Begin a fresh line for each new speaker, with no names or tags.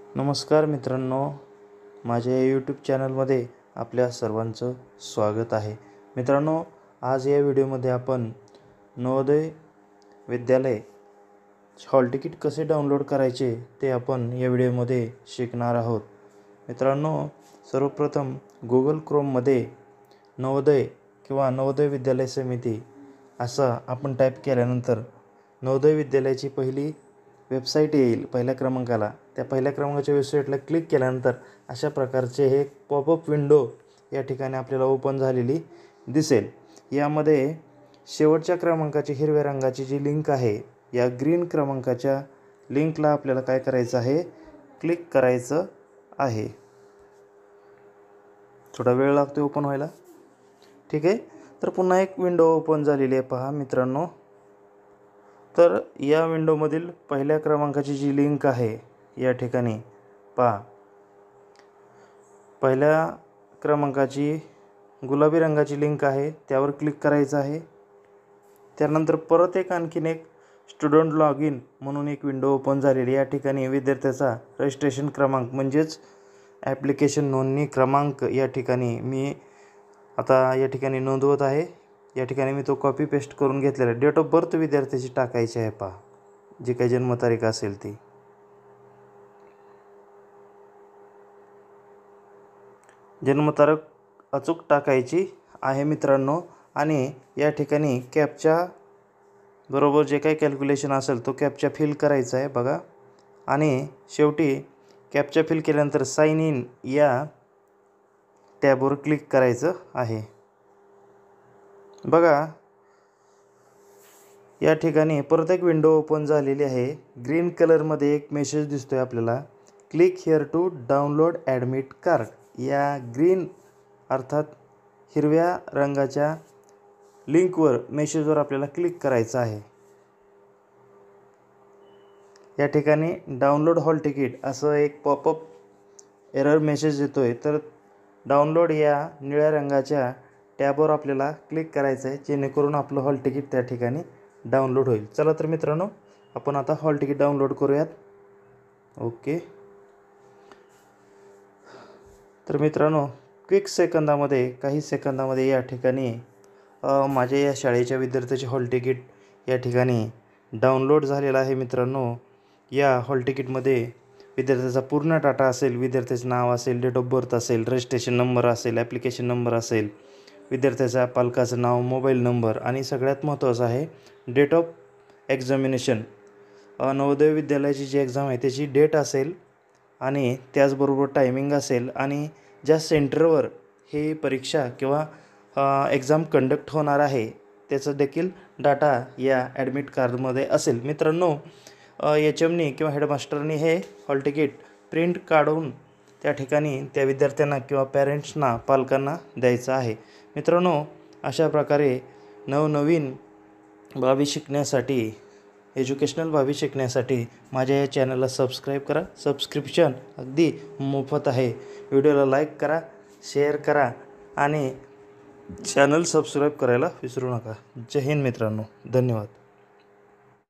नमस्कार मित्रांनो, माझ्या यूट्यूब चॅनलमध्ये आपल्या सर्वांचं स्वागत आहे। मित्रांनो, आज या व्हिडिओमध्ये आपण नवोदय विद्यालय हॉल तिकीट कसे डाउनलोड करायचे ते आपण या व्हिडिओमध्ये शिकणार आहोत। मित्रांनो, सर्वप्रथम Google Chromeमध्ये नवोदय किंवा नवोदय विद्यालय समिती असं आपण टाईप केल्यानंतर नवोदय विद्यालयाची पहिली वेबसाईट येईल पहिल्या क्रमांकाला। त्या पहिल्या क्रमांकाच्या वेबसाईटला क्लिक केल्यानंतर अशा प्रकारचे हे पॉपअप विंडो या ठिकाणी आपल्याला ओपन झालेली दिसेल। यामध्ये शेवटच्या क्रमांकाची हिरव्या रंगाची जी लिंक आहे, या ग्रीन क्रमांकाच्या लिंकला आपल्याला काय करायचं आहे, क्लिक करायचं आहे। थोडा वेळ लागतो ओपन व्हायला, ठीक आहे। तर पुन्हा एक विंडो ओपन झालेली आहे पहा मित्रांनो। तर या विंडोमधील पहिल्या क्रमांकाची जी लिंक आहे या ठिकाणी पहा, पहिल्या क्रमांकाची गुलाबी रंगाची लिंक आहे, त्यावर क्लिक करायचं आहे। त्यानंतर परत आणखीन एक स्टुडंट लॉग इन म्हणून एक विंडो ओपन झालेली। या ठिकाणी विद्यार्थ्याचा रजिस्ट्रेशन क्रमांक म्हणजेच ॲप्लिकेशन नोंदणी क्रमांक या ठिकाणी मी आता या ठिकाणी नोंदवत आहे। या ठिकाणी मी तो कॉपी पेस्ट करून घेतलेला आहे। डेट ऑफ बर्थ विद्यार्थ्याची टाकायची आहे पहा, जी काही जन्मतारीख असेल ती। जन्मतारीख अचूक टाकायची आहे मित्रांनो। आणि या ठिकाणी कॅप्चा बरोबर जे काही कॅल्क्युलेशन असेल तो कॅप्चा फिल करायचा आहे बघा। आणि शेवटी कॅप्चा फिल केल्यानंतर साइन इन या टॅबवर क्लिक करायचं आहे बघा। या ठिकाणी परत एक विंडो ओपन झालेली आहे। ग्रीन कलरमध्ये एक मेसेज दिसतोय आपल्याला, click here to download admit card. या ग्रीन अर्थात हिरव्या रंगाच्या लिंकवर मेसेजवर आपल्याला क्लिक करायचं आहे। या ठिकाणी डाउनलोड हॉल तिकीट असं एक पॉपअप एरर मेसेज येतोय। तर डाउनलोड या निळ्या रंगाच्या टॅबवर आपल्याला क्लिक करायचं आहे, जेणेकरून आपलं हॉल तिकीट त्या ठिकाणी डाउनलोड होईल। चला तर मित्रांनो, आपण आता हॉल तिकीट डाउनलोड करूयात। ओके, तर मित्रांनो, काही सेकंदामध्ये या ठिकाणी माझ्या या शाळेच्या विद्यार्थ्याचे हॉल तिकीट या ठिकाणी डाउनलोड झालेला आहे। मित्रांनो, या हॉल तिकीटमध्ये विद्यार्थ्याचा पूर्ण डाटा असेल, विद्यार्थ्याचं नाव असेल, डेट ऑफ बर्थ असेल, रजिस्ट्रेशन नंबर असेल, ॲप्लिकेशन नंबर असेल, विद्यार्थ्याच्या पालकाचं नाव, मोबाईल नंबर आणि सगळ्यात महत्त्वाचं आहे डेट ऑफ एक्झामिनेशन। नवोदय विद्यालयाची जी एक्झाम आहे त्याची डेट असेल आणि त्याचबरोबर टायमिंग असेल आणि ज्या सेंटरवर ही परीक्षा किंवा एक्झाम कंडक्ट होणार आहे त्याचा देखील डाटा या ॲडमिट कार्डमध्ये असेल। मित्रांनो, HMनी किंवा हेडमास्टरनी हे हॉल तिकीट प्रिंट काढून त्या ठिकाणी त्या विद्यार्थ्यांना किंवा पॅरेंट्सना, पालकांना द्यायचं आहे। मित्रांनो, अशा प्रकारे नवनवीन बाबी शिकण्यासाठी, एज्युकेशनल बाबी शिकण्यासाठी माझ्या या चॅनलला सबस्क्राईब करा। सबस्क्रिप्शन अगदी मोफत आहे। व्हिडिओला लाईक करा, शेअर करा आणि चॅनल सबस्क्राईब करायला विसरू नका। जय हिंद मित्रांनो, धन्यवाद।